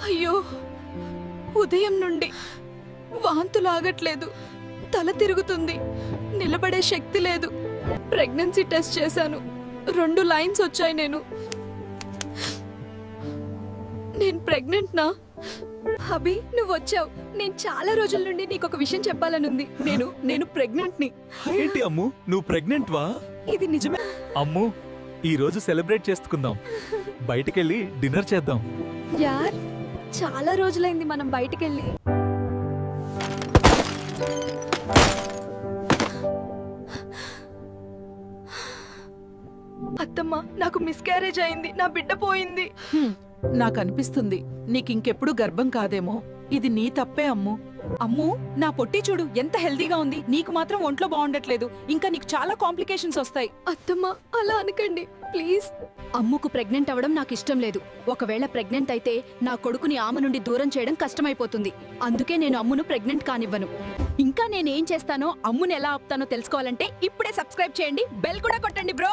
అయ్యో, ఉదయం నుండి వాంతులు ఆగట్లేదు, తల తిరుగుతుంది, నిలబడే శక్తి లేదు. ప్రెగ్నెన్సీ టెస్ట్ చేశాను, 2 లైన్స్ వచ్చాయి. నేను ప్రెగ్నెంట్నా? అభి, నువ్వు వచ్చావు. నేను చాలా రోజుల నుండి నీకు ఒక విషయం చెప్పాలనుంది. నేను ప్రెగ్నెంట్ని. ఏంటి అమ్ము, నువ్వు ప్రెగ్నెంట్ వా? ఇది నిజమే అమ్ము, ఈ రోజు సెలబ్రేట్ చేసుకుందాం. బయటికెళ్ళి డిన్నర్ చేద్దాం. యార్, చాలా రోజులైంది మనం బయటికెళ్ళి. అత్తమ్మ, నాకు మిస్క్యారేజ్ అయింది, నా బిడ్డ పోయింది. నాకనిపిస్తుంది నీకింకెప్పుడు గర్భం కాదేమో. ఇది నీ తప్పే అమ్ము. అమ్ము, నా పొట్టి చూడు ఎంత హెల్దీగా ఉంది, నీకు మాత్రం ఒంట్లో బాగుండట్లేదు. ఇంకా నీకు చాలా కాంప్లికేషన్స్ వస్తాయి. అత్తమ్మ, అలా అనకండి ప్లీజ్. అమ్ముకు ప్రెగ్నెంట్ అవ్వడం నాకు ఇష్టం లేదు. ఒకవేళ ప్రెగ్నెంట్ అయితే నా కొడుకుని ఆమె నుండి దూరం చేయడం కష్టమైపోతుంది. అందుకే నేను అమ్మును ప్రెగ్నెంట్ కానివ్వను. ఇంకా నేనేం చేస్తానో, అమ్ముని ఎలా ఆపుతానో తెలుసుకోవాలంటే ఇప్పుడే సబ్స్క్రైబ్ చేయండి, బెల్ కూడా కొట్టండి బ్రో.